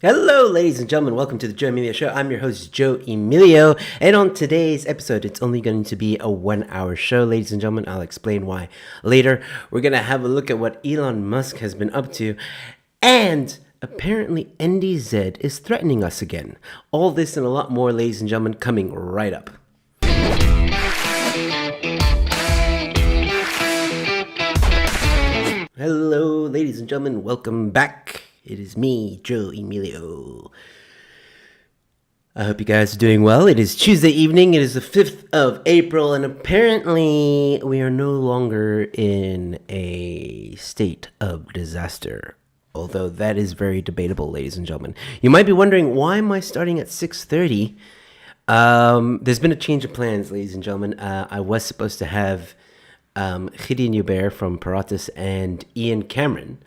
Hello, ladies and gentlemen. Welcome to the Joe Emilio Show. I'm your host, Joe Emilio. And on today's episode, it's only going to be a 1 hour show, ladies and gentlemen. I'll explain why later. We're going to have a look at what Elon Musk has been up to. And apparently, NDZ is threatening us again. All this and a lot more, ladies and gentlemen, coming right up. Hello, ladies and gentlemen. Welcome back. It is me, Joe Emilio. I hope you guys are doing well. It is Tuesday evening. It is the 5th of April, and apparently we are no longer in a state of disaster. Although that is very debatable, ladies and gentlemen. You might be wondering, why am I starting at 6:30? There's been a change of plans, ladies and gentlemen. I was supposed to have Gideon Hubert from Paratus and Ian Cameron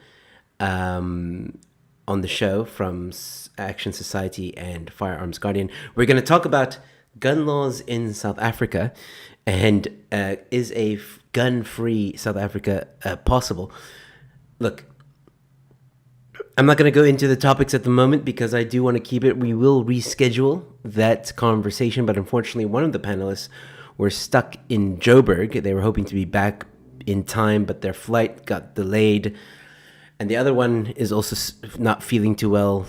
on the show from Action Society and Firearms Guardian. We're going to talk about gun laws in South Africa and is a gun-free South Africa possible? Look, I'm not going to go into the topics at the moment because I do want to keep it. We will reschedule that conversation, but unfortunately one of the panelists were stuck in Joburg. They were hoping to be back in time, but their flight got delayed. And the other one is also not feeling too well,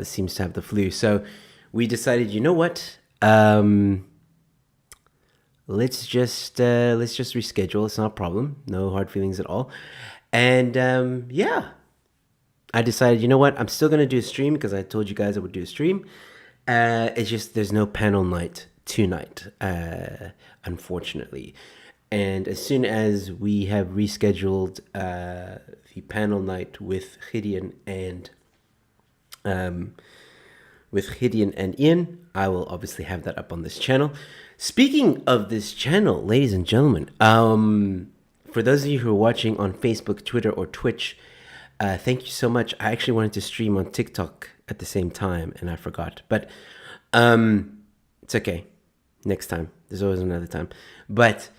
seems to have the flu. So we decided, you know what? Let's just reschedule. It's not a problem. No hard feelings at all. And I decided, you know what? I'm still going to do a stream because I told you guys I would do a stream. It's just there's no panel night tonight, unfortunately. And as soon as we have rescheduled the panel night with Gideon and Ian, I will obviously have that up on this channel. Speaking of this channel, ladies and gentlemen, for those of you who are watching on Facebook, Twitter, or Twitch, thank you so much. I actually wanted to stream on TikTok at the same time, and I forgot. But it's okay. Next time. There's always another time. But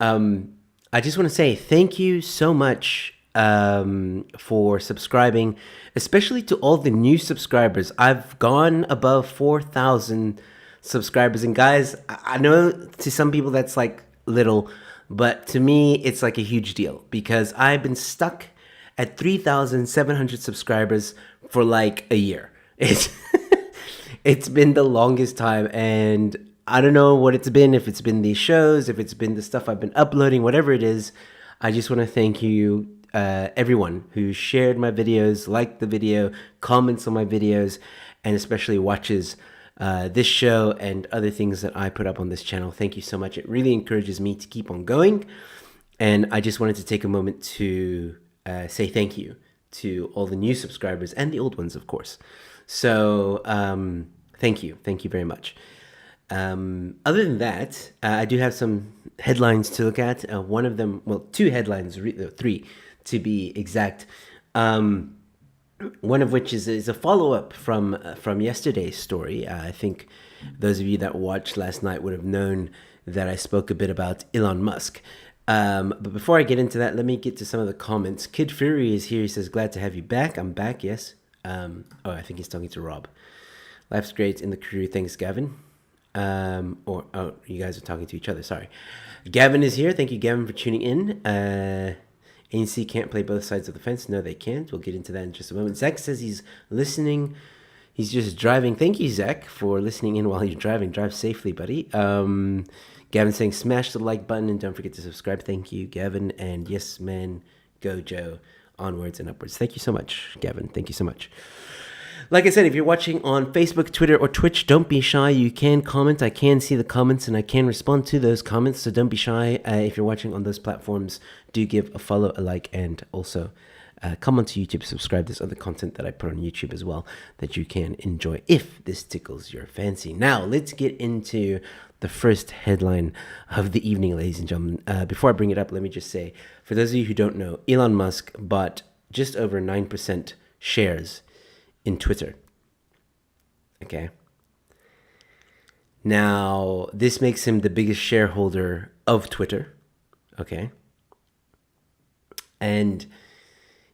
I just want to say thank you so much for subscribing, especially to all the new subscribers. I've gone above 4,000 subscribers. And guys, I know to some people that's like little, but to me, it's like a huge deal because I've been stuck at 3,700 subscribers for like a year. It's been the longest time, and I don't know what it's been, if it's been these shows, if it's been the stuff I've been uploading, whatever it is. I just want to thank you, everyone who shared my videos, liked the video, comments on my videos, and especially watches this show and other things that I put up on this channel. Thank you so much. It really encourages me to keep on going. And I just wanted to take a moment to say thank you to all the new subscribers and the old ones, of course. So thank you. Thank you very much. Other than that, I do have some headlines to look at. One of them, well, two headlines, three to be exact. One of which is a follow-up from yesterday's story. I think those of you that watched last night would have known that I spoke a bit about Elon Musk. But before I get into that, let me get to some of the comments. Kid Fury is here. He says, glad to have you back. I'm back, yes. I think he's talking to Rob. Life's great in the crew. Thanks, Gavin. You guys are talking to each other. Sorry. Gavin is here. Thank you, Gavin, for tuning in. ANC can't play both sides of the fence. No, they can't. We'll get into that in just a moment. Zach says he's listening. He's just driving. Thank you, Zach, for listening in while you're driving. Drive safely, buddy. Gavin saying smash the like button and don't forget to subscribe. Thank you, Gavin. And yes, man, go Joe. Onwards and upwards. Thank you so much, Gavin. Thank you so much. Like I said, if you're watching on Facebook, Twitter, or Twitch, don't be shy. You can comment. I can see the comments and I can respond to those comments. So don't be shy. If you're watching on those platforms, do give a follow, a like, and also come onto YouTube, subscribe. There's other content that I put on YouTube as well that you can enjoy if this tickles your fancy. Now, let's get into the first headline of the evening, ladies and gentlemen. Before I bring it up, let me just say, for those of you who don't know, Elon Musk bought just over 9% shares in Twitter. Okay. Now, this makes him the biggest shareholder of Twitter. Okay. And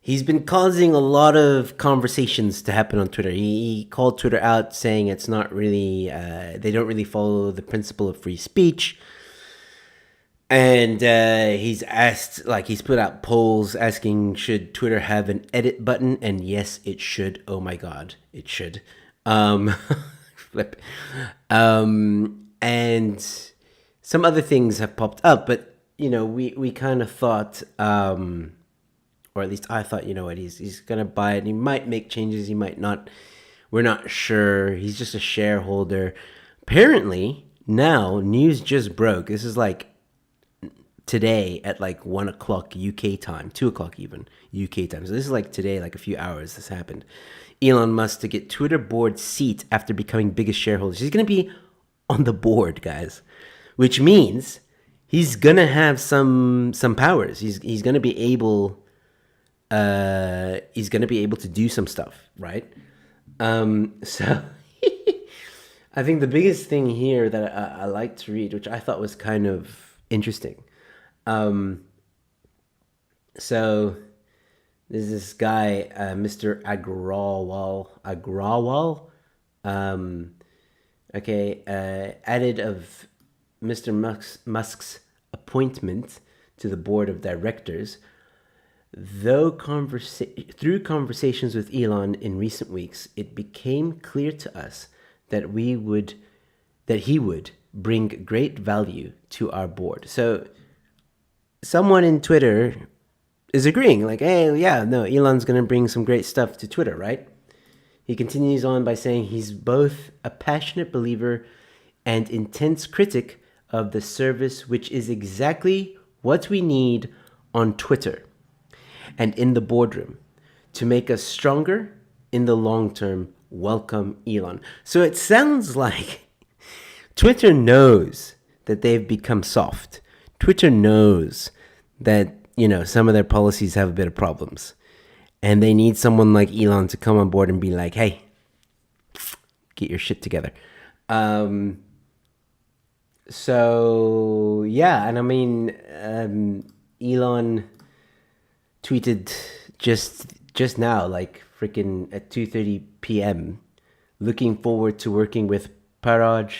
he's been causing a lot of conversations to happen on Twitter. He called Twitter out, saying it's not really, they don't really follow the principle of free speech. And he's asked, like, he's put out polls asking, should Twitter have an edit button? And yes, it should. Oh my God, it should. Flip. And some other things have popped up, but, you know, we kind of thought, or at least I thought, you know what, he's going to buy it. He might make changes, he might not. We're not sure. He's just a shareholder. Apparently, now, news just broke. This is like today at like 1 o'clock UK time, 2 o'clock even UK time. So this is like today, like a few hours this happened. Elon Musk to get Twitter board seat after becoming biggest shareholder. He's going to be on the board, guys, which means he's going to have some powers. He's going to be able to do some stuff, right? So I think the biggest thing here that I like to read, which I thought was kind of interesting. So there's this guy, Mr. Agrawal, added of Mr. Musk's appointment to the board of directors. Though through conversations with Elon in recent weeks, it became clear to us that he would bring great value to our board. So someone in Twitter is agreeing, like, hey, yeah, no, Elon's going to bring some great stuff to Twitter, right? He continues on by saying he's both a passionate believer and intense critic of the service, which is exactly what we need on Twitter and in the boardroom to make us stronger in the long term. Welcome, Elon. So it sounds like Twitter knows that they've become soft. Twitter knows that, you know, some of their policies have a bit of problems. And they need someone like Elon to come on board and be like, hey, get your shit together. So, yeah, and I mean, Elon tweeted just now, like freaking at 2:30 p.m., looking forward to working with Parag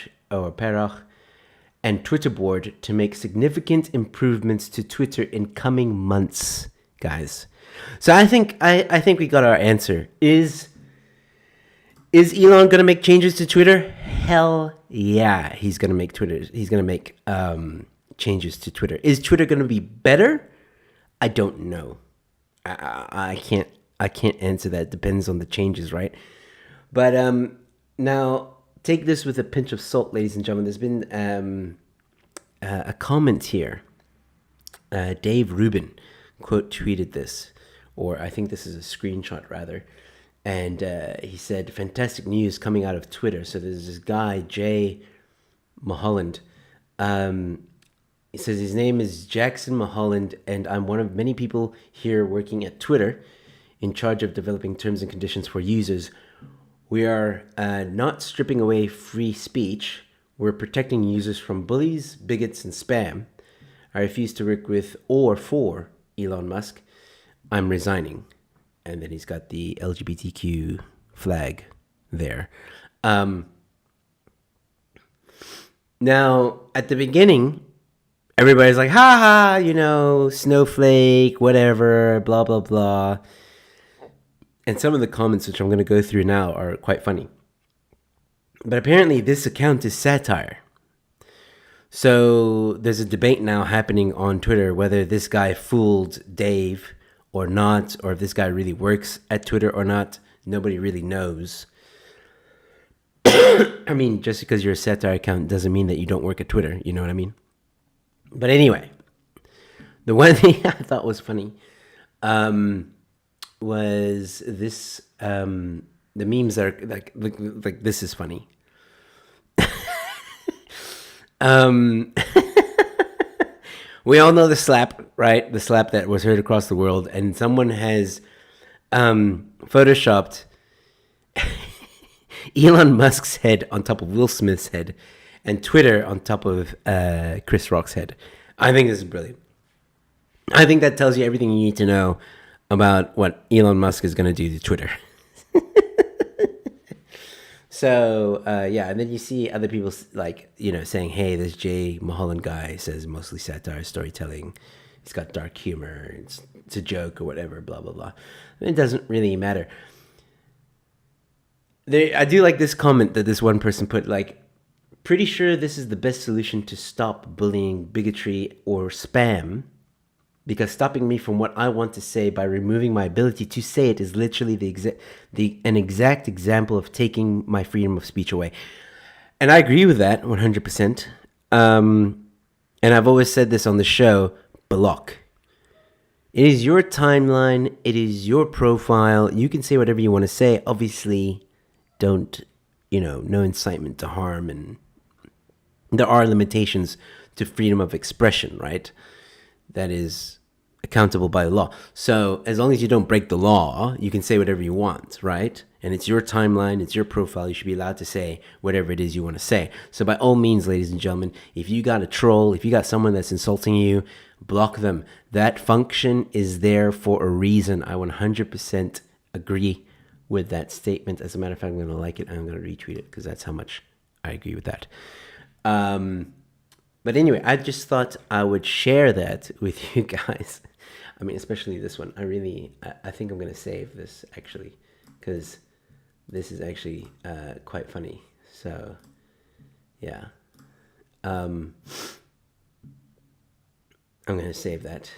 and Twitter board to make significant improvements to Twitter in coming months, guys. So I think we got our answer. Is Elon gonna make changes to Twitter? Hell yeah, he's gonna make changes to Twitter. Is Twitter gonna be better? I don't know. I can't answer that. It depends on the changes, right? But now take this with a pinch of salt, ladies and gentlemen. There's been a comment here. Dave Rubin quote tweeted this, or I think this is a screenshot rather, and he said, "Fantastic news coming out of Twitter." So there's this guy, Jay Mulholland. He says his name is Jackson Mulholland, and I'm one of many people here working at Twitter in charge of developing terms and conditions for users. We are not stripping away free speech. We're protecting users from bullies, bigots, and spam. I refuse to work with or for Elon Musk. I'm resigning. And then he's got the LGBTQ flag there. Now, at the beginning, everybody's like, ha ha, you know, snowflake, whatever, blah, blah, blah. And some of the comments, which I'm going to go through now, are quite funny. But apparently this account is satire. So there's a debate now happening on Twitter whether this guy fooled Dave or not, or if this guy really works at Twitter or not. Nobody really knows. I mean, just because you're a satire account doesn't mean that you don't work at Twitter. You know what I mean? But anyway, the one thing I thought was funny was this. The memes are like this is funny. We all know the slap, right? The slap that was heard across the world, and someone has photoshopped Elon Musk's head on top of Will Smith's head and Twitter on top of Chris Rock's head. I think this is brilliant. I think that tells you everything you need to know about what Elon Musk is going to do to Twitter. So yeah, and then you see other people like, you know, saying, "Hey, this Jay Mulholland guy says mostly satire, storytelling. He's got dark humor. It's a joke or whatever. Blah blah blah." It doesn't really matter. I do like this comment that this one person put, like, pretty sure this is the best solution to stop bullying, bigotry, or spam, because stopping me from what I want to say by removing my ability to say it is literally an exact example of taking my freedom of speech away. And I agree with that 100%. And I've always said this on the show, block. It is your timeline. It is your profile. You can say whatever you want to say. Obviously, don't, no incitement to harm. And there are limitations to freedom of expression, right? That is accountable by the law. So as long as you don't break the law, you can say whatever you want, right? And it's your timeline, it's your profile. You should be allowed to say whatever it is you want to say. So by all means, ladies and gentlemen, if you got a troll, if you got someone that's insulting you, block them. That function is there for a reason. I 100% agree with that statement. As a matter of fact, I'm going to like it. I'm going to retweet it because that's how much I agree with that. But anyway, I just thought I would share that with you guys. I mean, especially this one. I think I'm going to save this, actually, because this is actually quite funny. So, yeah. I'm going to save that.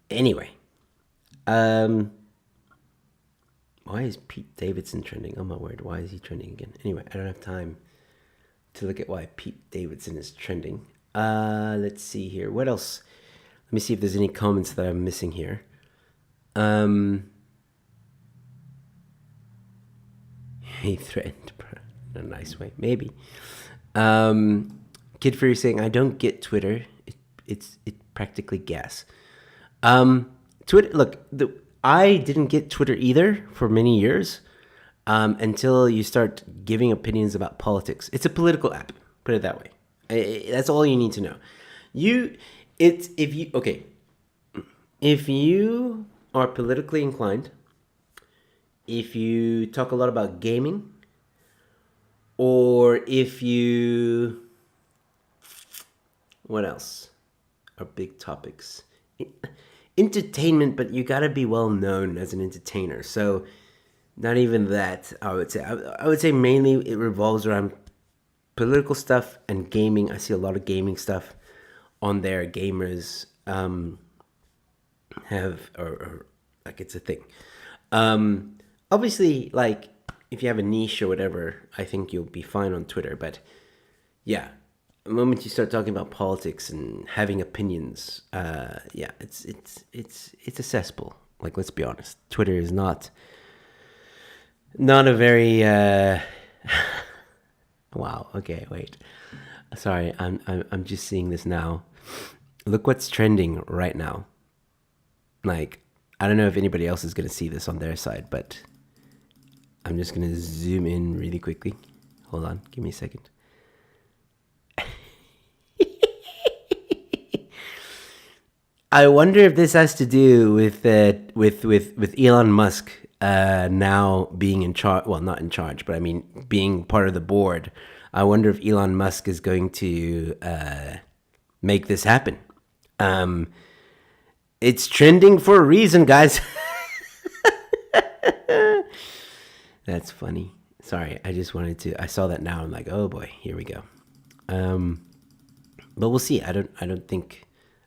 Anyway. Why is Pete Davidson trending? Oh, my word. Why is he trending again? Anyway, I don't have time to look at why Pete Davidson is trending. Let's see here. What else? Let me see if there's any comments that I'm missing here. He threatened in a nice way. Maybe. Kid Fury saying, I don't get Twitter. It's practically gas. Twitter, look, I didn't get Twitter either for many years. Until you start giving opinions about politics. It's a political app, put it that way. That's all you need to know. If you are politically inclined, if you talk a lot about gaming, or if you, what else are big topics? Entertainment, but you gotta be well known as an entertainer. So not even that, I would say. I would say mainly it revolves around political stuff and gaming. I see a lot of gaming stuff on there. Gamers have, or like, it's a thing. Obviously, like, if you have a niche or whatever, I think you'll be fine on Twitter. But yeah, the moment you start talking about politics and having opinions, yeah, it's a cesspool. Like, let's be honest. Twitter is not a very wow. Okay, wait. Sorry, I'm just seeing this now. Look what's trending right now. Like, I don't know if anybody else is gonna see this on their side, but I'm just gonna zoom in really quickly. Hold on, give me a second. I wonder if this has to do with Elon Musk now being in charge. Well, not in charge, but I mean being part of the board. I wonder if Elon Musk is going to make this happen. It's trending for a reason, guys. That's funny. Sorry, I just wanted to. I saw that now. I'm like, oh boy, here we go. But we'll see. I don't think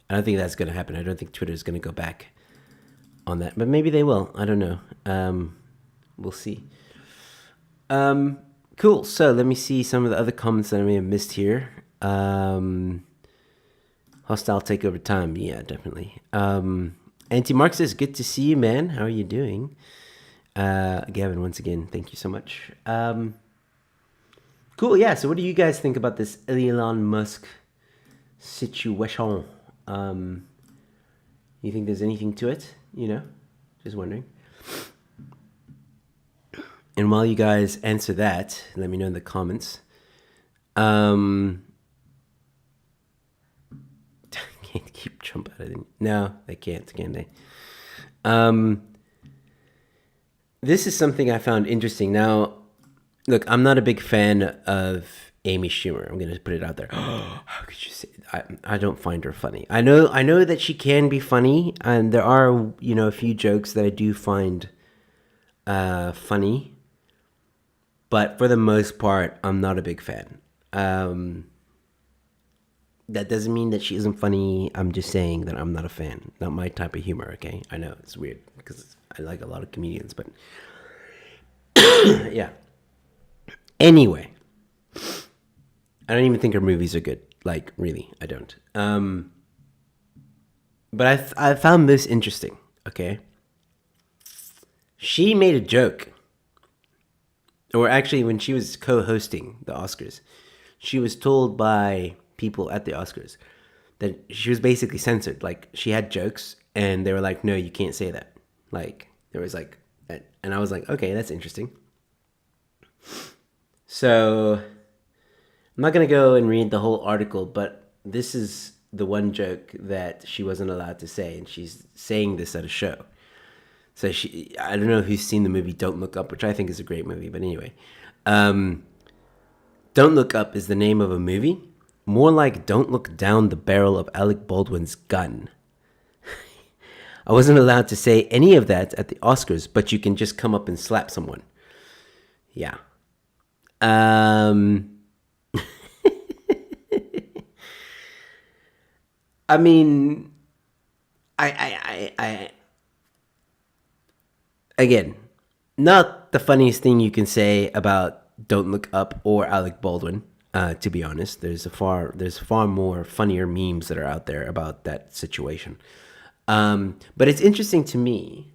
that's going to happen. I don't think Twitter is going to go back on that, but maybe they will. I don't know. We'll see. Cool. So let me see some of the other comments that I may have missed here. Hostile takeover time. Yeah, definitely. Anti-Mark says, good to see you, man. How are you doing? Gavin, once again, thank you so much. Cool. Yeah. So what do you guys think about this Elon Musk situation? You think there's anything to it? Just wondering. And while you guys answer that, let me know in the comments. can't keep Trump out of it. No, they can't, can they? Um, this is something I found interesting. Now, look, I'm not a big fan of Amy Schumer. I'm gonna put it out there. How could you say? I don't find her funny. I know that she can be funny, and there are a few jokes that I do find funny, but for the most part, I'm not a big fan. That doesn't mean that she isn't funny. I'm just saying that I'm not a fan. Not my type of humor. Okay, I know it's weird because I like a lot of comedians, but yeah. Anyway, I don't even think her movies are good. Like, really, I don't. But I found this interesting. Okay, she made a joke, or actually, when she was co-hosting the Oscars, she was told by people at the Oscars that she was basically censored. Like, she had jokes, and they were like, "No, you can't say that." Like, there was like, and I was like, "Okay, that's interesting." So I'm not gonna go and read the whole article, but this is the one joke that she wasn't allowed to say, and she's saying this at a show. So I don't know who's seen the movie Don't Look Up, which I think is a great movie, but anyway. Um, Don't Look Up is the name of a movie. More like Don't Look Down the Barrel of Alec Baldwin's Gun. I wasn't allowed to say any of that at the Oscars, but you can just come up and slap someone. Yeah. I mean, I again, not the funniest thing you can say about Don't Look Up or Alec Baldwin. To be honest, there's far more funnier memes that are out there about that situation. But it's interesting to me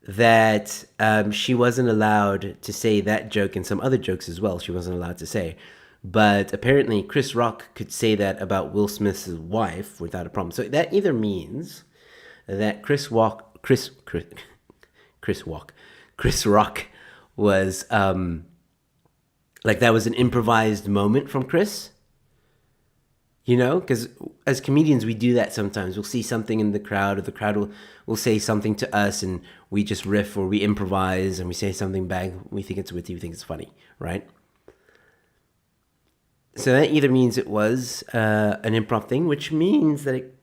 that she wasn't allowed to say that joke and some other jokes as well. She wasn't allowed to say, but apparently Chris Rock could say that about Will Smith's wife without a problem. So that either means that Chris Rock was like, that was an improvised moment from Chris. Because as comedians, we do that sometimes. We'll see something in the crowd, or the crowd will say something to us, and we just riff or we improvise, and we say something back. We think it's witty, we think it's funny, right? So that either means it was an improv thing, which means that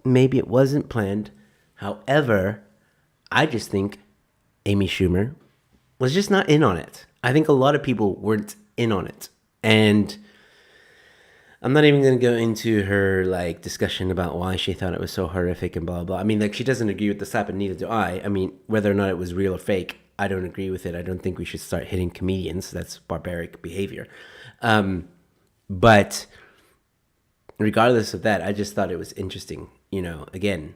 maybe it wasn't planned. However, I just think Amy Schumer was just not in on it. I think a lot of people weren't in on it. And I'm not even going to go into her like discussion about why she thought it was so horrific and blah, blah. I mean, like, she doesn't agree with the slap, and neither do I. I mean, whether or not it was real or fake, I don't agree with it. I don't think we should start hitting comedians. That's barbaric behavior. But regardless of that, I just thought it was interesting. Again,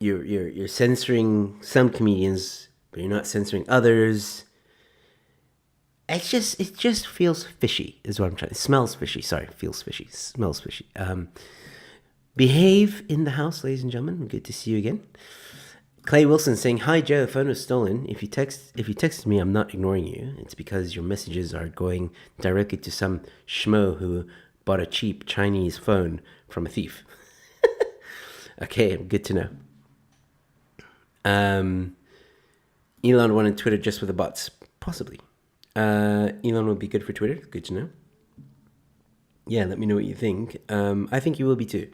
you're censoring some comedians, but you're not censoring others. It just feels fishy, is what I'm trying. It smells fishy. Sorry, feels fishy. Smells fishy. Behave in the house, ladies and gentlemen. Good to see you again. Clay Wilson saying, "Hi Joe, phone was stolen. If you texted me, I'm not ignoring you. It's because your messages are going directly to some schmo who bought a cheap Chinese phone from a thief." Okay, good to know. Elon wanted Twitter just with the bots, possibly. Elon will be good for Twitter. Good to know. Yeah, let me know what you think. I think you will be too.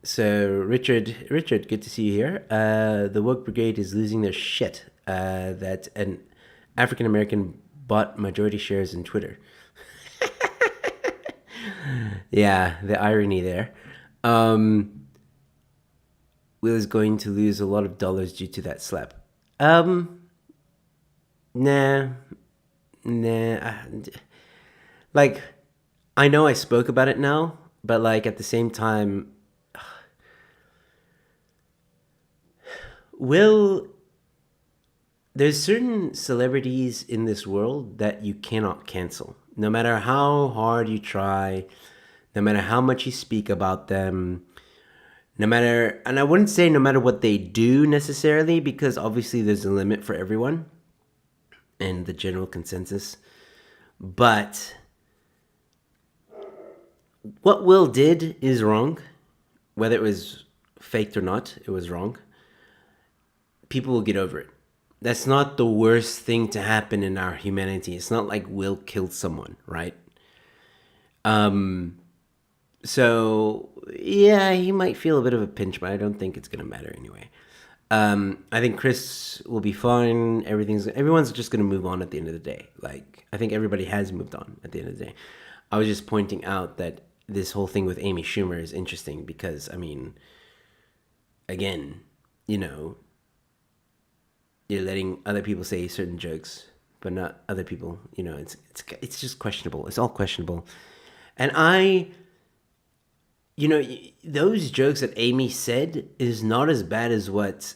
So Richard, good to see you here. The woke brigade is losing their shit. That an African American bought majority shares in Twitter. Yeah, the irony there. Will is going to lose a lot of dollars due to that slap. Nah. Like, I know I spoke about it now, but like at the same time, there's certain celebrities in this world that you cannot cancel. No matter how hard you try, no matter how much you speak about them, and I wouldn't say no matter what they do necessarily, because obviously there's a limit for everyone and the general consensus. But what Will did is wrong. Whether it was faked or not, it was wrong. People will get over it. That's not the worst thing to happen in our humanity. It's not like Will killed someone, right? So yeah, he might feel a bit of a pinch, but I don't think it's gonna matter anyway. I think Chris will be fine. Everyone's just gonna move on at the end of the day. Like, I think everybody has moved on at the end of the day. I was just pointing out that this whole thing with Amy Schumer is interesting because, I mean, again, you know, you're letting other people say certain jokes, but not other people. You know, it's just questionable. It's all questionable, and those jokes that Amy said is not as bad as what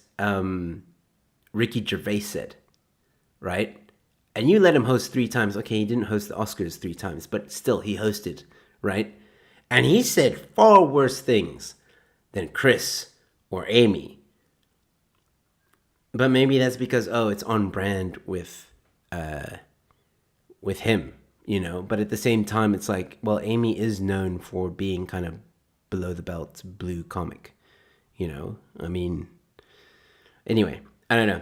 Ricky Gervais said, right? And you let him host 3 times. Okay, he didn't host the Oscars 3 times, but still, he hosted, right? And he said far worse things than Chris or Amy. But maybe that's because, it's on brand with him, you know? But at the same time, it's like, well, Amy is known for being kind of below the belt blue comic, you know? I mean, anyway, I don't know.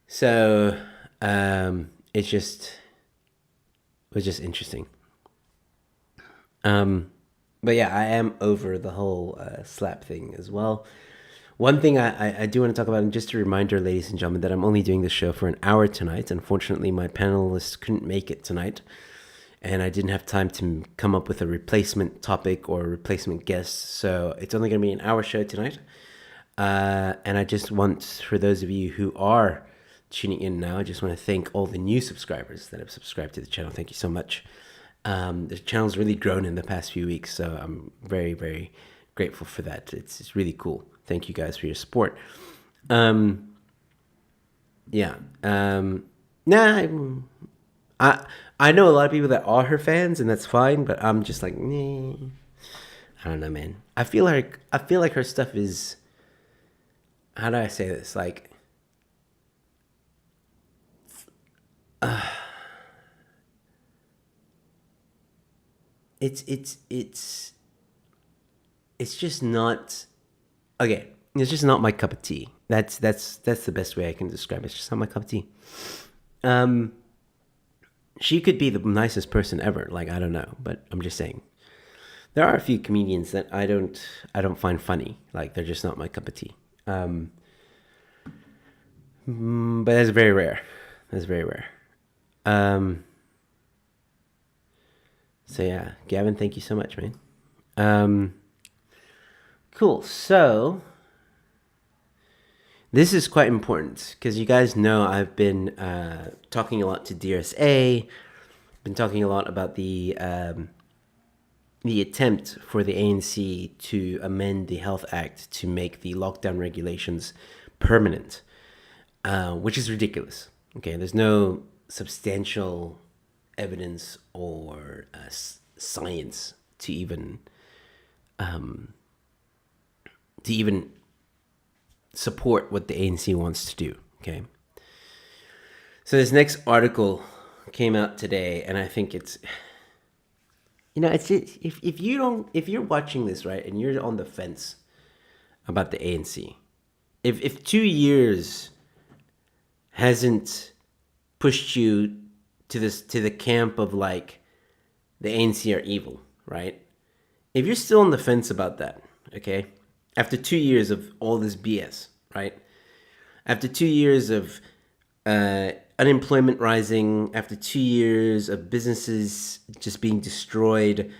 So, it was just interesting. But yeah, I am over the whole slap thing as well. One thing I do want to talk about, and just a reminder, ladies and gentlemen, that I'm only doing this show for an hour tonight. Unfortunately, my panelists couldn't make it tonight, and I didn't have time to come up with a replacement topic or a replacement guest. So it's only going to be an hour show tonight. And I just want, for those of you who are tuning in now, I just want to thank all the new subscribers that have subscribed to the channel. Thank you so much. The channel's really grown in the past few weeks, so I'm very, very grateful for that. It's really cool. Thank you guys for your support. Yeah. I know a lot of people that are her fans, and that's fine. But I'm just like, nah. I don't know, man. I feel like her stuff is. How do I say this? Like, it's just not. Okay, it's just not my cup of tea. That's the best way I can describe it. It's just not my cup of tea. She could be the nicest person ever. Like, I don't know, but I'm just saying. There are a few comedians that I don't find funny. Like, they're just not my cup of tea. But that's very rare. That's very rare. So yeah, Gavin, thank you so much, man. Cool. So this is quite important because you guys know I've been talking a lot to DRSA. Been talking a lot about the attempt for the ANC to amend the Health Act to make the lockdown regulations permanent, which is ridiculous. Okay, there's no substantial evidence or science to even support what the ANC wants to do. Okay, so this next article came out today, and I think it's, if you're watching this, right, and you're on the fence about the ANC, if 2 years hasn't pushed you to the camp of like the ANC are evil, right? If you're still on the fence about that, okay, after 2 years of all this BS, right? After 2 years of unemployment rising, after 2 years of businesses just being destroyed,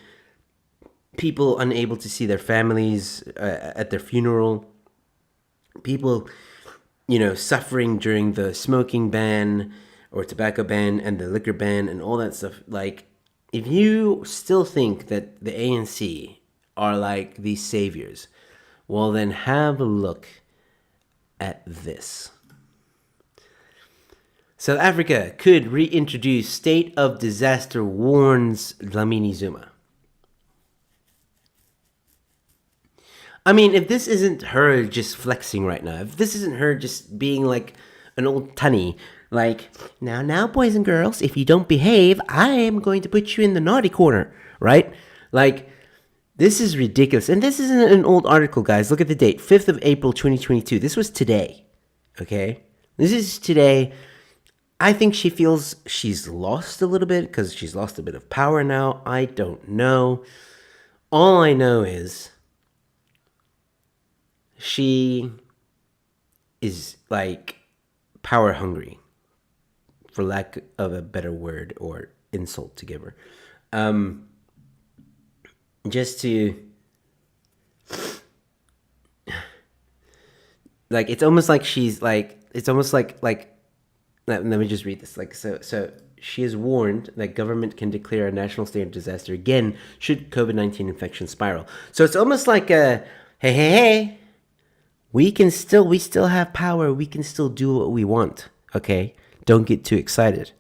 people unable to see their families at their funeral, people, suffering during the smoking ban or tobacco ban and the liquor ban and all that stuff. Like, if you still think that the ANC are like these saviors, well, then have a look at this. South Africa could reintroduce state of disaster, warns Dlamini Zuma. I mean, if this isn't her just flexing right now, if this isn't her just being like an old tunny, like, now, boys and girls, if you don't behave, I am going to put you in the naughty corner, right? Like, This is ridiculous. And this isn't an old article, guys. Look at the date, 5th of April, 2022. This was today, okay? This is today. I think she feels she's lost a little bit because she's lost a bit of power now. I don't know. All I know is she is like power hungry, for lack of a better word or insult to give her. Just to, like, it's almost like she's like, it's almost like let me just read this. Like, so she is warned that government can declare a national state of disaster again should COVID-19 infection spiral. So it's almost like a, hey, we still have power. We can still do what we want. Okay, don't get too excited.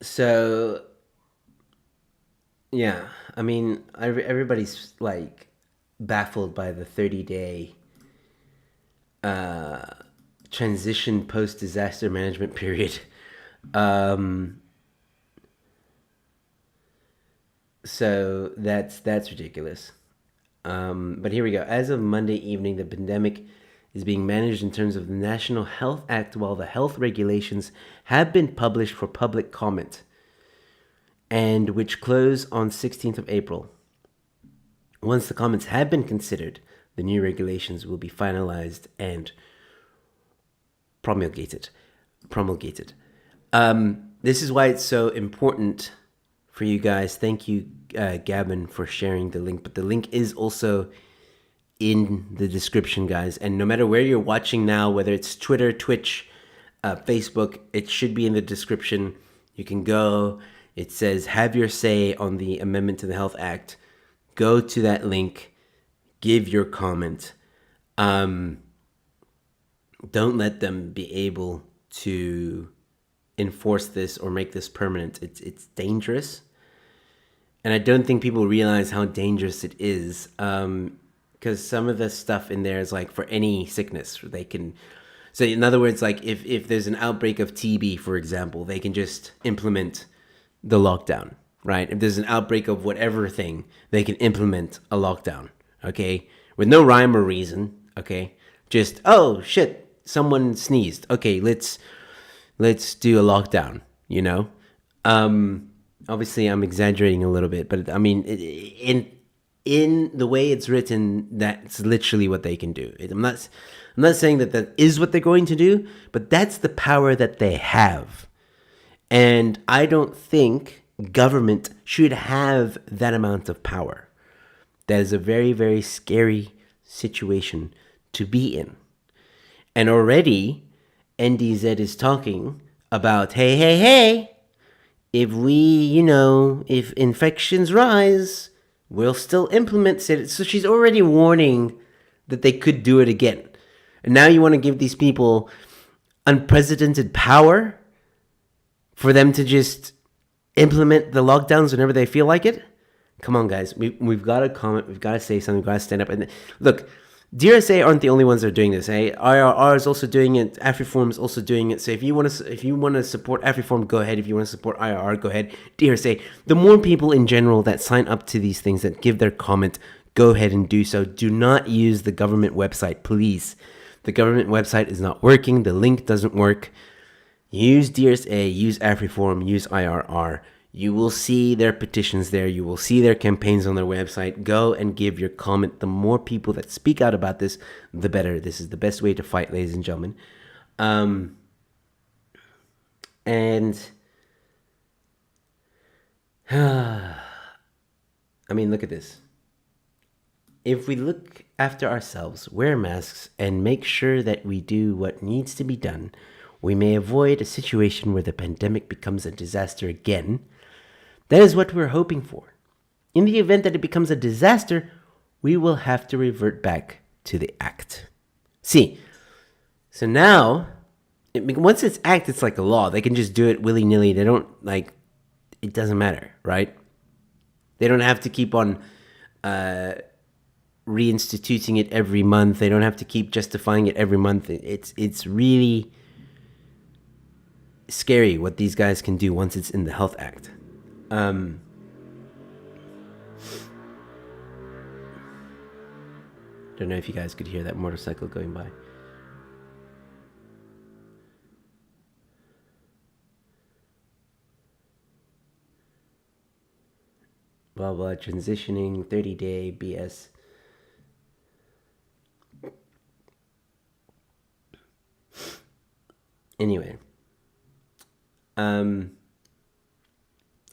So yeah, I mean, everybody's like baffled by the 30-day transition post disaster management period. So that's ridiculous. But here we go. As of Monday evening, the pandemic is being managed in terms of the National Health Act, while the health regulations have been published for public comment, and which close on 16th of April. Once the comments have been considered, the new regulations will be finalized and promulgated. This is why it's so important for you guys. Thank you, Gavin, for sharing the link. But the link is also in the description, guys. And no matter where you're watching now, whether it's Twitter, Twitch, Facebook, it should be in the description. You can go. It says, have your say on the amendment to the Health Act. Go to that link. Give your comment. Don't let them be able to enforce this or make this permanent. It's dangerous. And I don't think people realize how dangerous it is. Because some of the stuff in there is like for any sickness. They can... So in other words, like if there's an outbreak of TB, for example, they can just implement the lockdown, right? If there's an outbreak of whatever thing, they can implement a lockdown, okay? With no rhyme or reason, okay? Just, oh, shit, someone sneezed. Okay, let's do a lockdown, you know? Obviously, I'm exaggerating a little bit, but I mean, in the way it's written, that's literally what they can do. I'm not saying that is what they're going to do, but that's the power that they have. And I don't think government should have that amount of power. That is a very, very scary situation to be in. And already, NDZ is talking about, hey, if if infections rise, we'll still implement it. So she's already warning that they could do it again. And now you want to give these people unprecedented power for them to just implement the lockdowns whenever they feel like it? Come on, guys. We've got to comment. We've got to say something. We've got to stand up. And look, DRSA aren't the only ones that are doing this. IRR is also doing it. AfriForum is also doing it. So if you want to support AfriForum, go ahead. If you want to support IRR, go ahead. DRSA. The more people in general that sign up to these things, that give their comment, go ahead and do so. Do not use the government website, please. The government website is not working. The link doesn't work. Use DRSA, use AfriForum, use IRR. You will see their petitions there. You will see their campaigns on their website. Go and give your comment. The more people that speak out about this, the better. This is the best way to fight, ladies and gentlemen. And I mean, look at this. If we look after ourselves, wear masks, and make sure that we do what needs to be done, we may avoid a situation where the pandemic becomes a disaster again. That is what we're hoping for. In the event that it becomes a disaster, we will have to revert back to the act. See, so now, once it's act, it's like a law. They can just do it willy-nilly. They don't, it doesn't matter, right? They don't have to keep on reinstituting it every month. They don't have to keep justifying it every month. It's really scary what these guys can do once it's in the Health Act. Don't know if you guys could hear that motorcycle going by. Blah blah, transitioning, 30-day BS. Anyway, I'm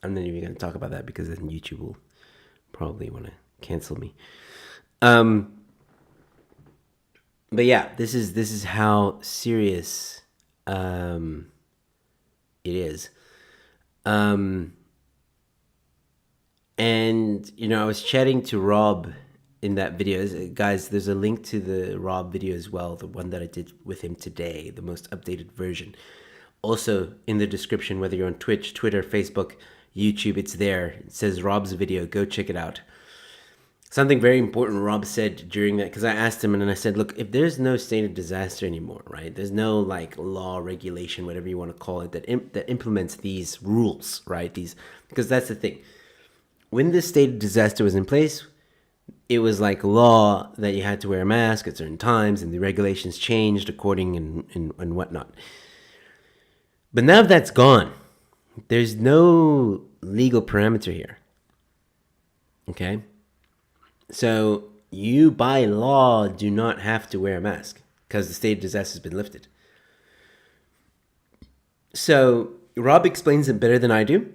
not even going to talk about that because then YouTube will probably want to cancel me. But yeah, this is how serious it is. And I was chatting to Rob in that video. Guys, there's a link to the Rob video as well, the one that I did with him today, the most updated version. Also in the description, whether you're on Twitch, Twitter, Facebook, YouTube, it's there. It says Rob's video. Go check it out. Something very important Rob said during that, because I asked him and then I said, look, if there's no state of disaster anymore, right? There's no law, regulation, whatever you want to call it, that implements these rules, right? Because that's the thing. When this state of disaster was in place, it was like law that you had to wear a mask at certain times, and the regulations changed according and whatnot. But now that's gone. There's no legal parameter here. Okay? So you, by law, do not have to wear a mask because the state of disaster has been lifted. So Rob explains it better than I do.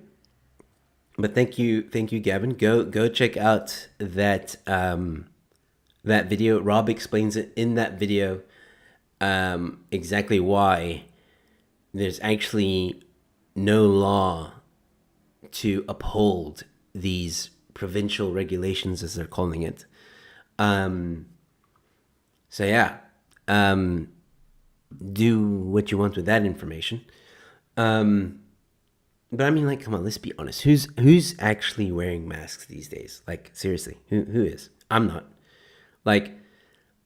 But thank you, Gavin. Go check out that that video. Rob explains it in that video exactly why there's actually no law to uphold these provincial regulations, as they're calling it. So yeah, do what you want with that information. But I mean, come on, let's be honest. Who's actually wearing masks these days? Seriously, who is? I'm not.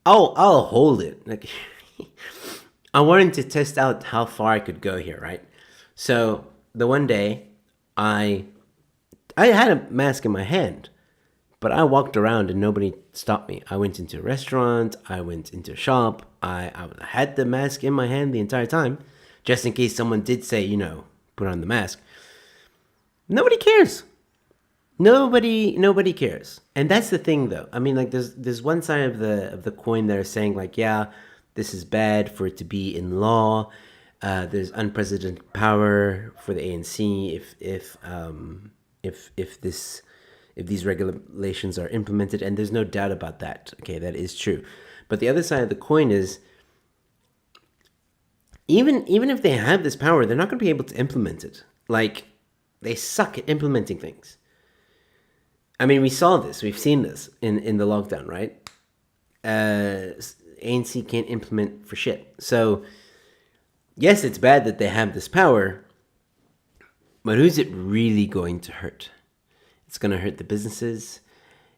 I'll hold it. I wanted to test out how far I could go here, right? So the one day, I had a mask in my hand, but I walked around and nobody stopped me. I went into a restaurant. I went into a shop. I had the mask in my hand the entire time, just in case someone did say, put on the mask. Nobody cares. Nobody cares. And that's the thing, though. I mean, there's one side of the coin that are saying yeah, this is bad for it to be in law. There's unprecedented power for the ANC if these regulations are implemented, and there's no doubt about that. Okay, that is true. But the other side of the coin is even if they have this power, they're not going to be able to implement it. They suck at implementing things. I mean, we saw this. We've seen this in the lockdown, right? ANC can't implement for shit. So, yes, it's bad that they have this power, but who's it really going to hurt? It's going to hurt the businesses.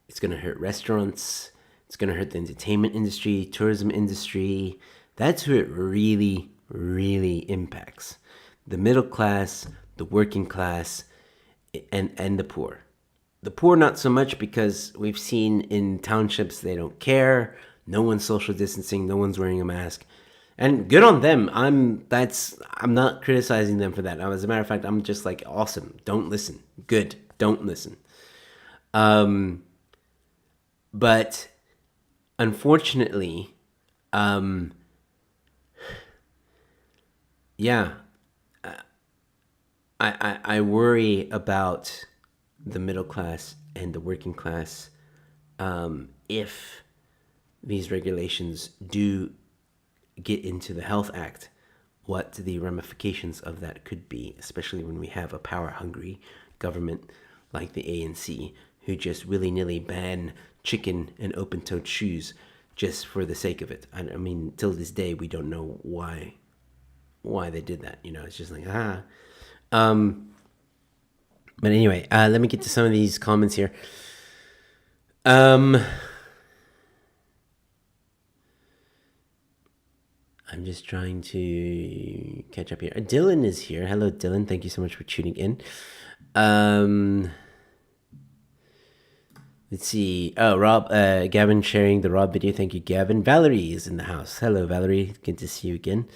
It's going to hurt restaurants. It's going to hurt the entertainment industry, tourism industry. That's who it really, really impacts. The middle class, the working class, and the poor. The poor not so much, because we've seen in townships they don't care. No one's social distancing. No one's wearing a mask. And good on them. I'm not criticizing them for that. As a matter of fact, I'm just awesome. Don't listen. Good. Don't listen. But unfortunately, yeah, I worry about the middle class and the working class if these regulations do get into the Health Act, what the ramifications of that could be, especially when we have a power-hungry government like the ANC who just willy-nilly ban chicken and open-toed shoes just for the sake of it. I mean, till this day, we don't know why they did that. It's just But anyway, let me get to some of these comments here. I'm just trying to catch up here. Dylan is here. Hello, Dylan. Thank you so much for tuning in. Let's see. Oh, Rob, Gavin sharing the Rob video. Thank you, Gavin. Valerie is in the house. Hello, Valerie. Good to see you again.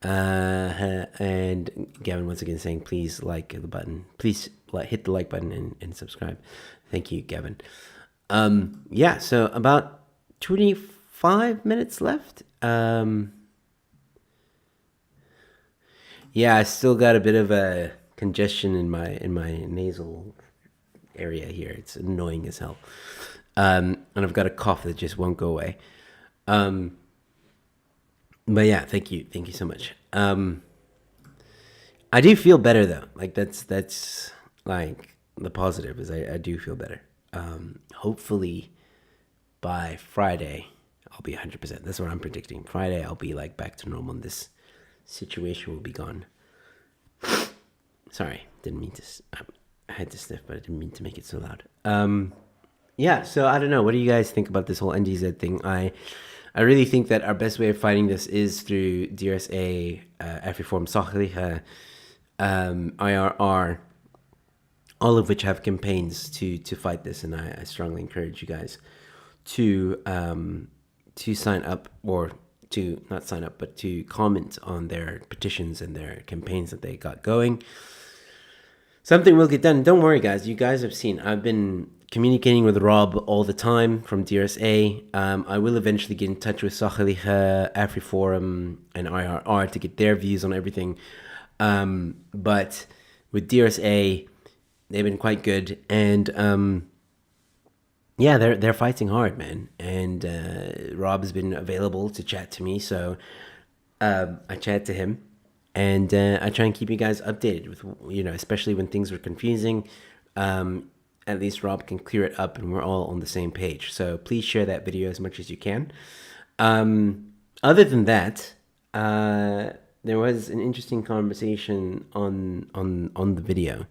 And Gavin once again saying, please like the button. Please hit the like button and subscribe. Thank you, Gavin. Yeah, so about 25 minutes left. Yeah, I still got a bit of a congestion in my nasal area here. It's annoying as hell. And I've got a cough that just won't go away. But yeah, thank you so much. I do feel better though. Like that's like the positive is I do feel better. Hopefully by Friday I'll be 100%. That's what I'm predicting. Friday I'll be like back to normal and this situation will be gone. Sorry, didn't mean to. I had to sniff, but I didn't mean to make it so loud. Yeah, so I don't know. What do you guys think about this whole NDZ thing? I really think that our best way of fighting this is through DRSA, Reform Sachliche, IRR, all of which have campaigns to fight this, and I strongly encourage you guys to sign up, or to not sign up, but to comment on their petitions and their campaigns that they got going. Something will get done. Don't worry, guys. You guys have seen. I've been communicating with Rob all the time from DRSA. I will eventually get in touch with Sachliche, AfriForum, and IRR to get their views on everything. But with DRSA, they've been quite good, and yeah, they're fighting hard, man. And Rob has been available to chat to me, so I chat to him. And I try and keep you guys updated with, especially when things are confusing. At least Rob can clear it up and we're all on the same page. So please share that video as much as you can. Other than that, there was an interesting conversation on the video.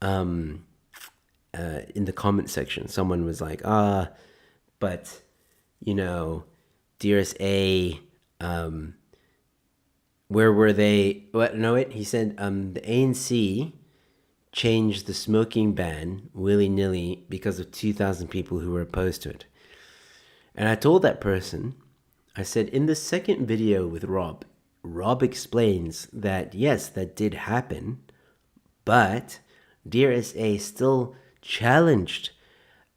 In the comment section, someone was like, but, DRSA... where were they? What? No, he said the ANC changed the smoking ban willy-nilly because of 2,000 people who were opposed to it. And I told that person, I said, in the second video with Rob explains that, yes, that did happen, but DRSA still challenged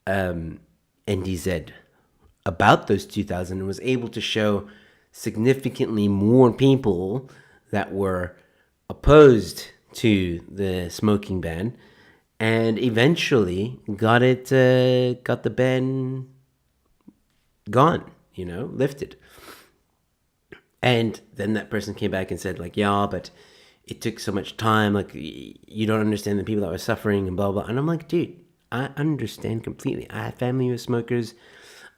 NDZ about those 2,000 and was able to show significantly more people that were opposed to the smoking ban, and eventually got the ban gone, lifted. And then that person came back and said, like, yeah, but it took so much time, like, you don't understand the people that were suffering and blah blah. And I'm like, dude, I understand completely. I have family who are smokers.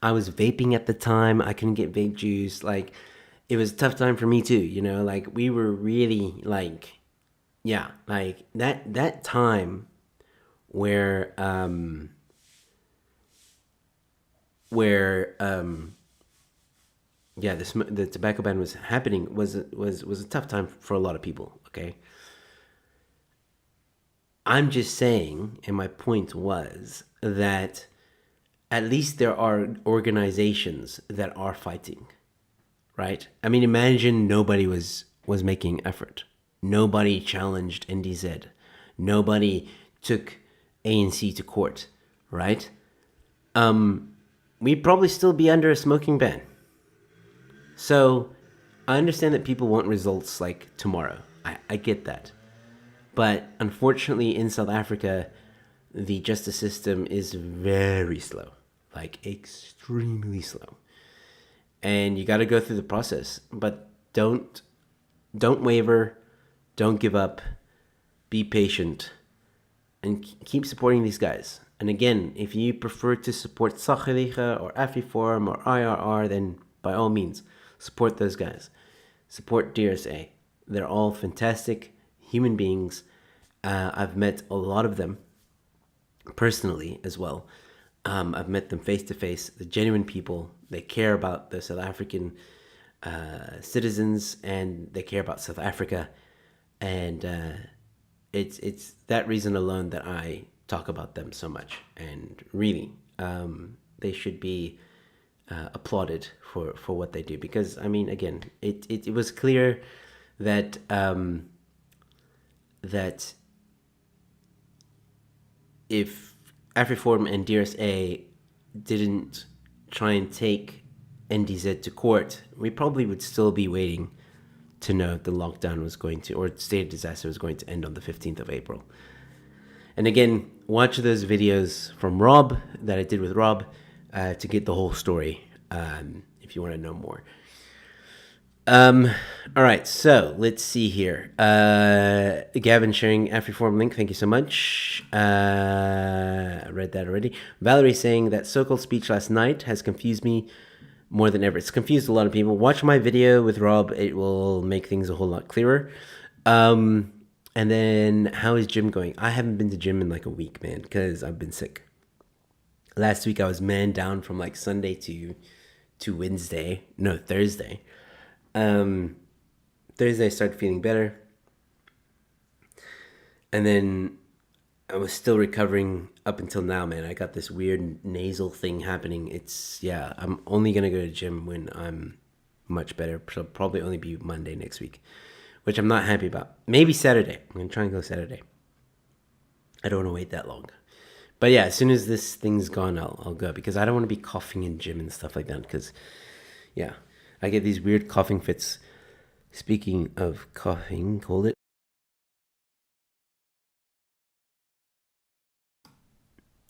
I was vaping at the time. I couldn't get vape juice. Like, it was a tough time for me too, like we were really like, yeah, like that time where yeah, the tobacco ban was happening was a tough time for a lot of people, okay? I'm just saying, and my point was that at least there are organizations that are fighting, right? I mean, imagine nobody was making effort. Nobody challenged NDZ. Nobody took ANC to court, right? We'd probably still be under a smoking ban. So I understand that people want results like tomorrow. I get that. But unfortunately, in South Africa, the justice system is very slow, like extremely slow. And you got to go through the process, but don't waver, don't give up, be patient, and keep supporting these guys. And again, if you prefer to support Sachliche or AfriForum or IRR, then by all means, support those guys. Support DRSA. They're all fantastic human beings. I've met a lot of them personally as well. I've met them face to face. They're genuine people. They care about the South African citizens, and they care about South Africa, and it's that reason alone that I talk about them so much. And really, they should be applauded for what they do, because I mean, again, it was clear that that if AfriForum and DRSA didn't try and take NDZ to court, we probably would still be waiting to know if the lockdown was going to, or state of disaster was going to end on the 15th of April. And again, watch those videos from Rob that I did with Rob to get the whole story, if you want to know more. All right, so let's see here. Gavin sharing AfriForum link. Thank you so much. I read that already. Valerie saying that so-called speech last night has confused me more than ever. It's confused a lot of people. Watch my video with Rob. It will make things a whole lot clearer. And then, how is gym going? I haven't been to gym in like a week, man, because I've been sick. Last week I was man down from like Sunday to Wednesday. No, Thursday. Thursday I started feeling better. And then I was still recovering up until now, man. I got this weird nasal thing happening. I'm only going to go to the gym when I'm much better. So probably only be Monday next week, which I'm not happy about. Maybe Saturday. I'm going to try and go Saturday. I don't want to wait that long. But yeah, as soon as this thing's gone, I'll go, because I don't want to be coughing in gym and stuff like that, because, yeah, I get these weird coughing fits. Speaking of coughing, hold it.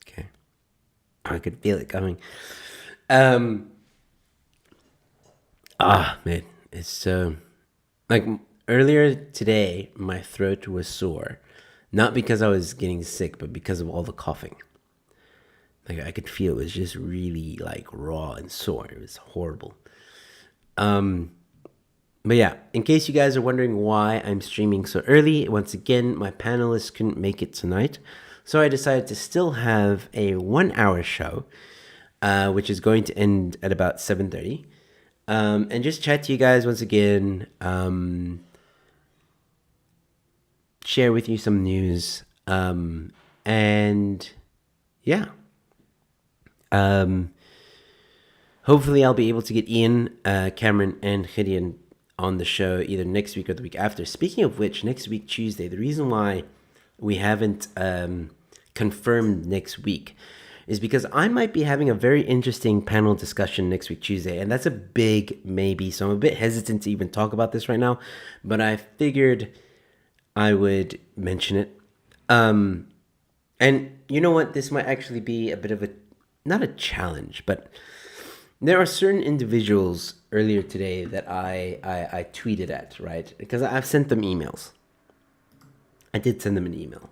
Okay. I could feel it coming. Man, it's so... Like, earlier today, my throat was sore. Not because I was getting sick, but because of all the coughing. Like, I could feel it was just really, like, raw and sore. It was horrible. But yeah, in case you guys are wondering why I'm streaming so early, once again, my panelists couldn't make it tonight. So I decided to still have a 1-hour show, which is going to end at about 7:30. And just chat to you guys once again, share with you some news, and yeah. Hopefully I'll be able to get Ian, Cameron, and Gideon on the show either next week or the week after. Speaking of which, next week, Tuesday, the reason why we haven't confirmed next week is because I might be having a very interesting panel discussion next week, Tuesday, and that's a big maybe, so I'm a bit hesitant to even talk about this right now, but I figured I would mention it. And you know what? This might actually be a bit of a, not a challenge, but there are certain individuals earlier today that I tweeted at, right? Because I've sent them emails. I did send them an email.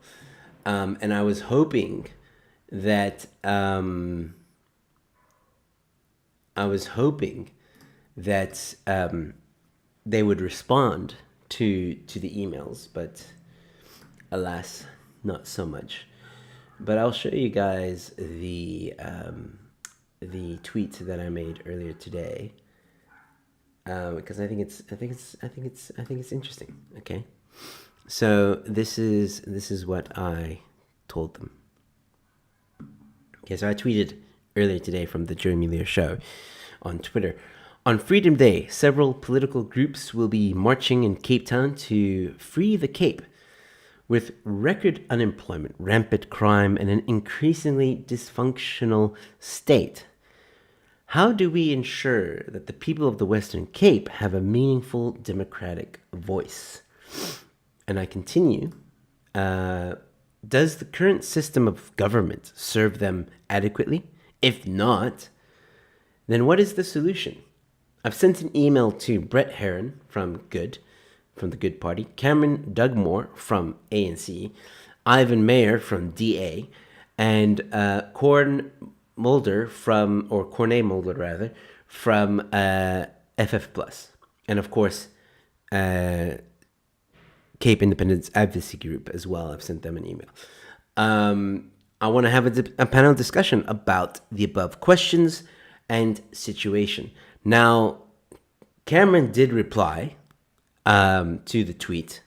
And I was hoping that they would respond to the emails, but alas, not so much. But I'll show you guys the tweet that I made earlier today, because I think it's interesting. Okay, so this is what I told them. Okay, so I tweeted earlier today from the Joe Emilio show on Twitter. On Freedom Day, several political groups will be marching in Cape Town to free the Cape. With record unemployment, rampant crime, and an increasingly dysfunctional state, how do we ensure that the people of the Western Cape have a meaningful democratic voice? And I continue. Does the current system of government serve them adequately? If not, then what is the solution? I've sent an email to Brett Heron from the Good Party, Cameron Dugmore from ANC, Ivan Mayer from DA, and Corne Mulder from FF Plus, and of course Cape Independence Advocacy Group as well. I've sent them an email. I want to have a panel discussion about the above questions and situation. Now, Cameron did reply to the tweet.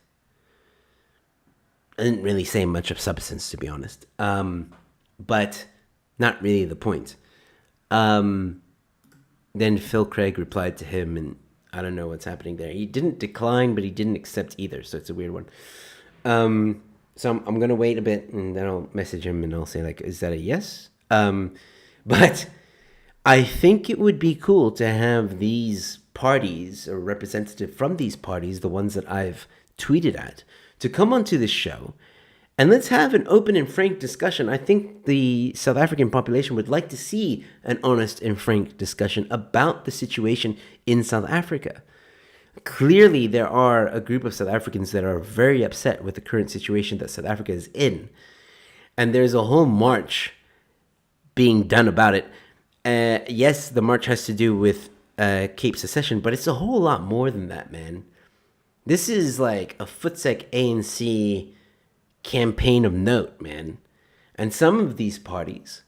I didn't really say much of substance, to be honest. But not really the point. Then Phil Craig replied to him, and I don't know what's happening there. He didn't decline, but he didn't accept either, so it's a weird one. So I'm going to wait a bit, and then I'll message him, and I'll say, like, is that a yes? But I think it would be cool to have these parties, or representative from these parties, the ones that I've tweeted at, to come onto this show, and let's have an open and frank discussion. I think the South African population would like to see an honest and frank discussion about the situation in South Africa. Clearly, there are a group of South Africans that are very upset with the current situation that South Africa is in. And there's a whole march being done about it. Yes, the march has to do with Cape secession, but it's a whole lot more than that, man. This is like a Footsec ANC campaign of note, man. And some of these parties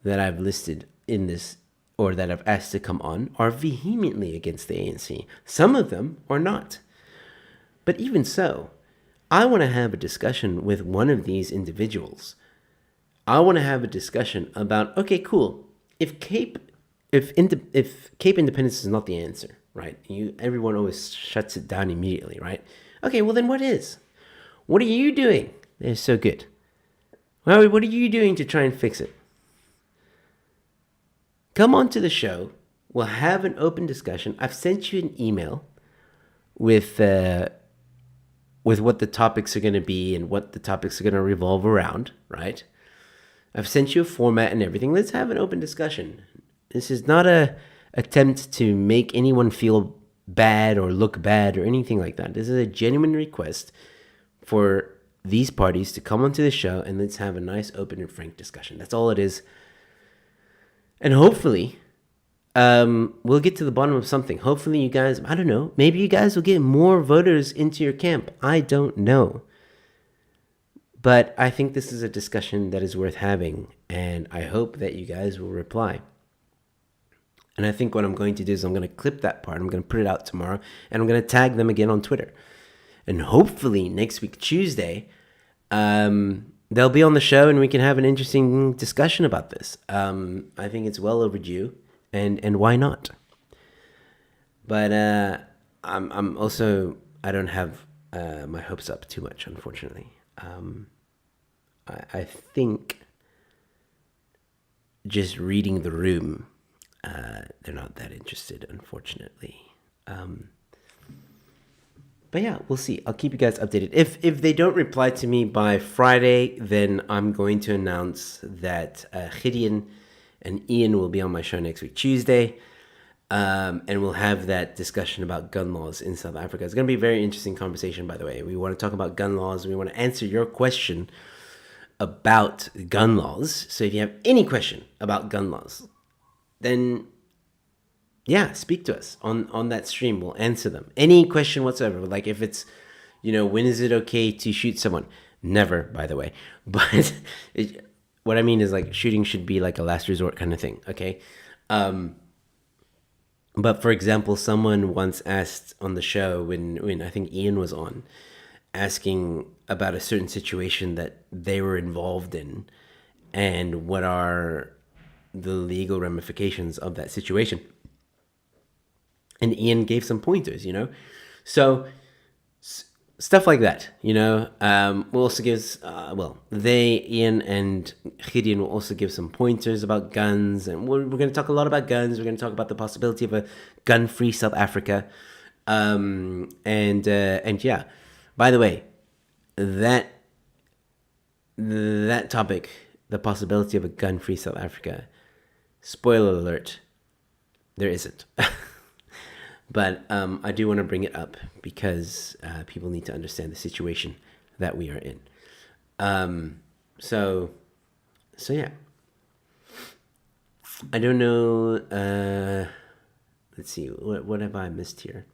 that I've listed in this, or that I've asked to come on, are vehemently against the ANC. Some of them are not. But even so, I want to have a discussion with one of these individuals. I want to have a discussion about, okay, cool. If Cape independence is not the answer, right? Everyone always shuts it down immediately, right? Okay, well then what is? What are you doing? They're so good. Well, what are you doing to try and fix it? Come on to the show. We'll have an open discussion. I've sent you an email with what the topics are going to be and what the topics are going to revolve around, right? I've sent you a format and everything. Let's have an open discussion. This is not a attempt to make anyone feel bad or look bad or anything like that. This is a genuine request for these parties to come onto the show, and let's have a nice, open, and frank discussion. That's all it is. And hopefully, we'll get to the bottom of something. Hopefully you guys, I don't know, maybe you guys will get more voters into your camp. I don't know. But I think this is a discussion that is worth having, and I hope that you guys will reply. And I think what I'm going to do is I'm going to clip that part. I'm going to put it out tomorrow, and I'm going to tag them again on Twitter. And hopefully next week, Tuesday, they'll be on the show, and we can have an interesting discussion about this. I think it's well overdue, and why not? But I'm also, I don't have my hopes up too much, unfortunately. I think just reading the room, they're not that interested, unfortunately. But yeah, we'll see. I'll keep you guys updated. If they don't reply to me by Friday, then I'm going to announce that Gideon and Ian will be on my show next week, Tuesday. And we'll have that discussion about gun laws in South Africa. It's going to be a very interesting conversation, by the way. We want to talk about gun laws. We want to answer your question about gun laws. So if you have any question about gun laws, then yeah, speak to us on that stream. We'll answer them. Any question whatsoever. Like if it's, when is it okay to shoot someone? Never, by the way. But what I mean is like shooting should be like a last resort kind of thing, okay? But for example, someone once asked on the show when I think Ian was on, asking about a certain situation that they were involved in and what are the legal ramifications of that situation. And Ian gave some pointers, So stuff like that, we'll also give, Ian and Gideon will also give some pointers about guns. And we're going to talk a lot about guns. We're going to talk about the possibility of a gun-free South Africa. And yeah, by the way, that topic, the possibility of a gun-free South Africa, spoiler alert, there isn't. But I do want to bring it up because people need to understand the situation that we are in. So yeah. I don't know. Let's see. What have I missed here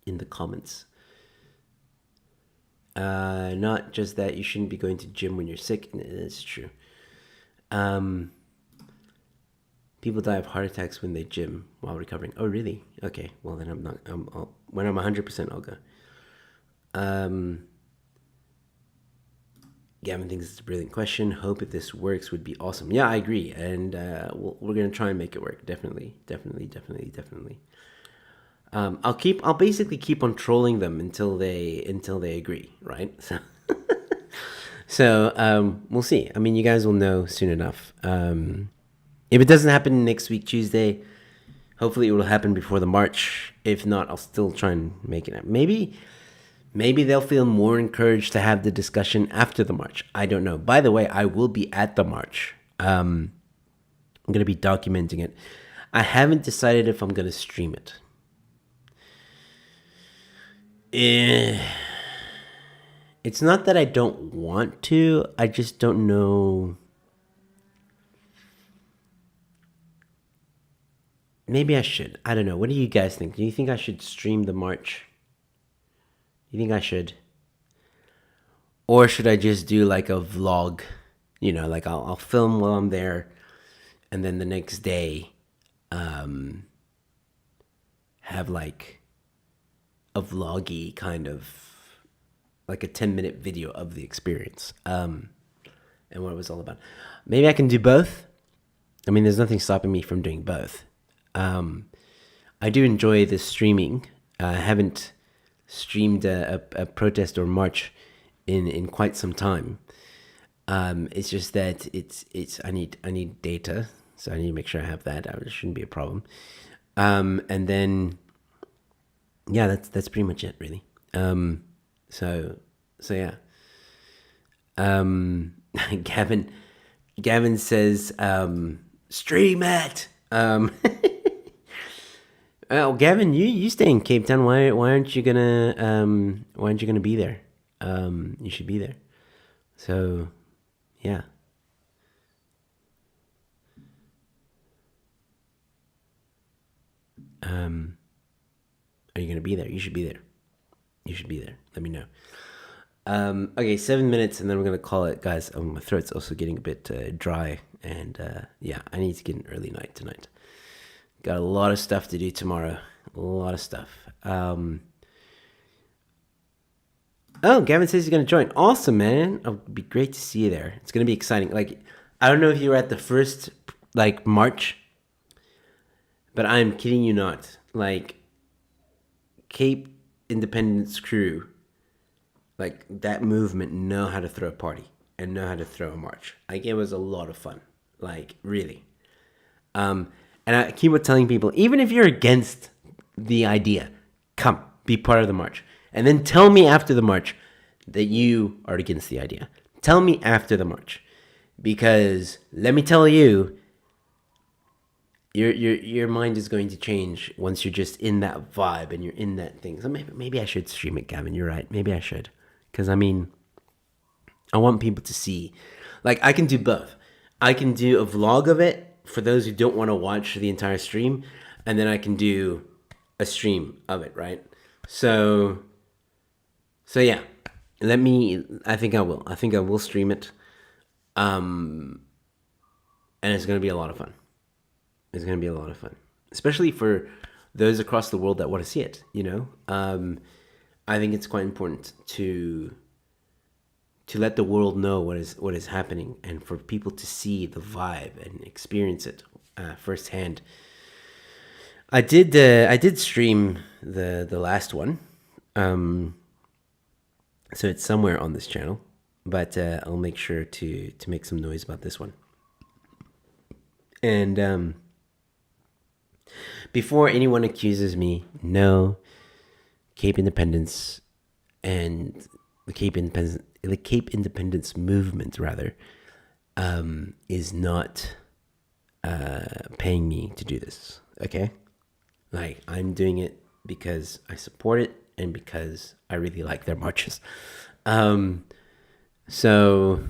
in the comments? Not just that you shouldn't be going to gym when you're sick. It's true. People die of heart attacks when they gym while recovering. Oh, really? Okay. Well, then I'm not. When I'm 100%, I'll go. Gavin thinks it's a brilliant question. Hope if this works would be awesome. Yeah, I agree, and we're gonna try and make it work. Definitely. I'll basically keep on trolling them until they agree, right? So we'll see. I mean, you guys will know soon enough. If it doesn't happen next week Tuesday, hopefully it will happen before the March. If not, I'll still try and make it happen. Maybe they'll feel more encouraged to have the discussion after the March. I don't know. By the way, I will be at the March. I'm going to be documenting it. I haven't decided if I'm going to stream it. It's not that I don't want to. I just don't know. Maybe I should. I don't know. What do you guys think? Do you think I should stream the March? You think I should? Or should I just do like a vlog? You know, like I'll film while I'm there, and then the next day have like a vloggy kind of like a 10-minute video of the experience and what it was all about. Maybe I can do both. I mean, there's nothing stopping me from doing both. I do enjoy the streaming. I haven't streamed a protest or march in quite some time. It's just that I need data, so I need to make sure I have that. It shouldn't be a problem. And then yeah, that's pretty much it, really. So yeah. Gavin says stream it. Oh, Gavin, you stay in Cape Town. Why aren't you gonna be there? You should be there. So yeah. Are you gonna be there? You should be there. You should be there. Let me know. Okay, 7 minutes, and then we're gonna call it, guys. My throat's also getting a bit dry, and yeah, I need to get an early night tonight. Got a lot of stuff to do tomorrow. A lot of stuff. Oh, Gavin says he's gonna join. Awesome, man. It'll be great to see you there. It's gonna be exciting. Like, I don't know if you were at the first March, but I'm kidding you not. Like, Cape Independence crew, like that movement, know how to throw a party and know how to throw a march. Like, it was a lot of fun. Like, really. And I keep on telling people, even if you're against the idea, come be part of the march, and then tell me after the march that you are against the idea. Tell me after the march, because let me tell you, your mind is going to change once you're just in that vibe and you're in that thing. So maybe I should stream it, Gavin. You're right. Maybe I should, because I mean, I want people to see. Like, I can do both. I can do a vlog of it for those who don't want to watch the entire stream, and then I can do a stream of it, right? So yeah, I think I will stream it, and it's going to be a lot of fun. It's going to be a lot of fun, especially for those across the world that want to see it, you know? I think it's quite important to let the world know what is happening, and for people to see the vibe and experience it firsthand. I did stream the last one, so it's somewhere on this channel, but I'll make sure to make some noise about this one. And before anyone accuses me, no, Cape Independence and the Cape Independence movement, rather, is not paying me to do this. Okay, like, I'm doing it because I support it and because I really like their marches. So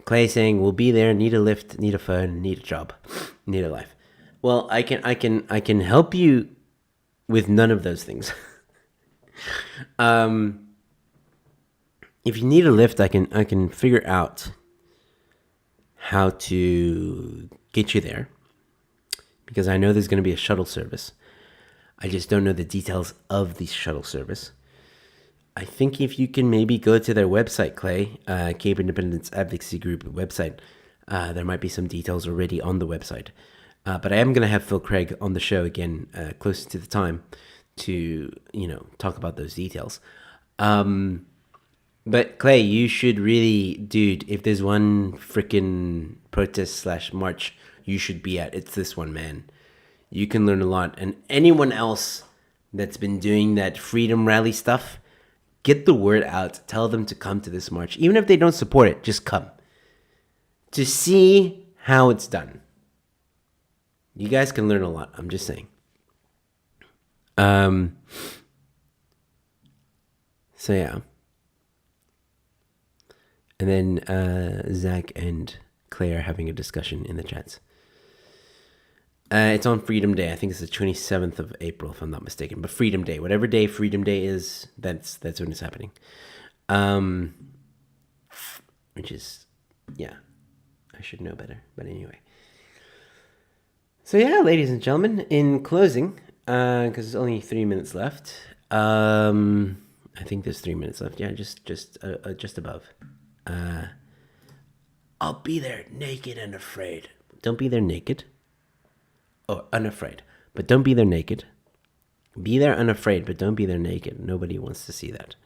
Clay saying, we'll be there, need a lift, need a phone, need a job, need a life. Well, I can help you with none of those things. If you need a lift, I can figure out how to get you there, because I know there's going to be a shuttle service. I just don't know the details of the shuttle service. I think if you can maybe go to their website, Clay, Cape Independence Advocacy Group website, there might be some details already on the website. But I am going to have Phil Craig on the show again closer to the time to, talk about those details. But Clay, you should really, dude, if there's one freaking protest / march you should be at, it's this one, man. You can learn a lot. And anyone else that's been doing that freedom rally stuff, get the word out. Tell them to come to this march. Even if they don't support it, just come. To see how it's done. You guys can learn a lot. I'm just saying. So yeah. And then Zach and Claire are having a discussion in the chats. It's on Freedom Day. I think it's the 27th of April, if I'm not mistaken. But Freedom Day, whatever day Freedom Day is, that's when it's happening. Which is, yeah, I should know better. But anyway. So yeah, ladies and gentlemen, in closing, because there's only 3 minutes left. I think there's 3 minutes left. Yeah, just above. I'll be there naked and afraid. Don't be there naked. Or unafraid. But don't be there naked. Be there unafraid, but don't be there naked. Nobody wants to see that.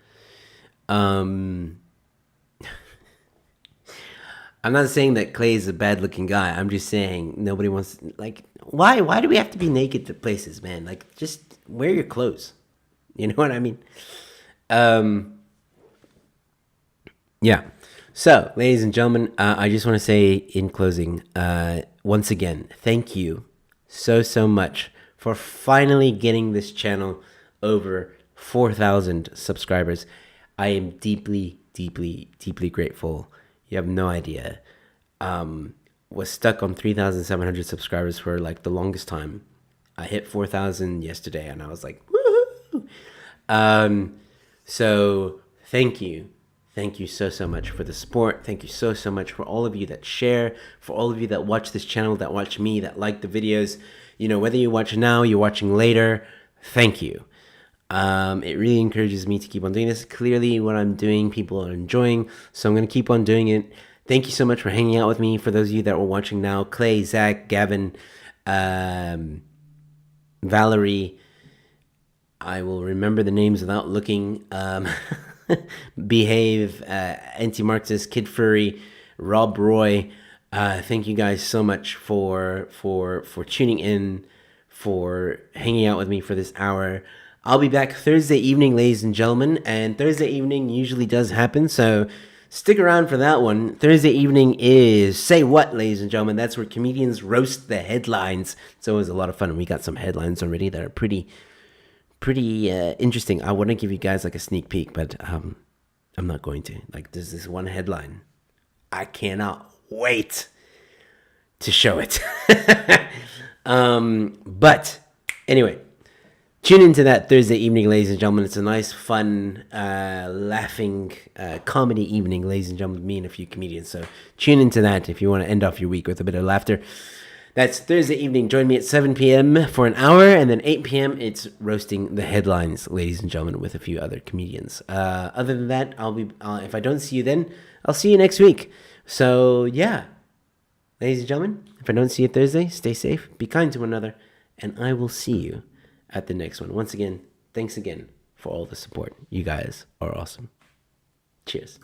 I'm not saying that Clay is a bad looking guy. I'm just saying nobody wants, why do we have to be naked to places, man? Like, just wear your clothes. You know what I mean? Yeah. So, ladies and gentlemen, I just want to say in closing, once again, thank you so much for finally getting this channel over 4,000 subscribers. I am deeply grateful. You have no idea. Was stuck on 3,700 subscribers for like the longest time. I hit 4,000 yesterday and I was like, woohoo! So thank you. Thank you so much for the support. Thank you so much for all of you that share, for all of you that watch this channel, that watch me, that like the videos. Whether you watch now, you're watching later, thank you. It really encourages me to keep on doing this. Clearly, what I'm doing, people are enjoying, so I'm going to keep on doing it. Thank you so much for hanging out with me. For those of you that were watching now, Clay, Zach, Gavin, Valerie, I will remember the names without looking. Behave, Anti-Marxist, Kid Furry, Rob Roy. Thank you guys so much for tuning in, for hanging out with me for this hour. I'll be back Thursday evening, ladies and gentlemen, and Thursday evening usually does happen, so stick around for that one. Thursday evening is Say What, ladies and gentlemen. That's where comedians roast the headlines. It's always a lot of fun. We got some headlines already that are pretty interesting. I want to give you guys like a sneak peek, but I'm not going to. Like, there's this one headline. I cannot wait to show it. But anyway, tune into that Thursday evening, ladies and gentlemen. It's a nice, fun, laughing comedy evening, ladies and gentlemen, me and a few comedians. So tune into that if you want to end off your week with a bit of laughter. That's Thursday evening. Join me at 7 p.m. for an hour, and then 8 p.m. it's roasting the headlines, ladies and gentlemen, with a few other comedians. Other than that, I'll be if I don't see you then, I'll see you next week. So yeah, ladies and gentlemen, if I don't see you Thursday, stay safe, be kind to one another, and I will see you at the next one. Once again, thanks again for all the support. You guys are awesome. Cheers.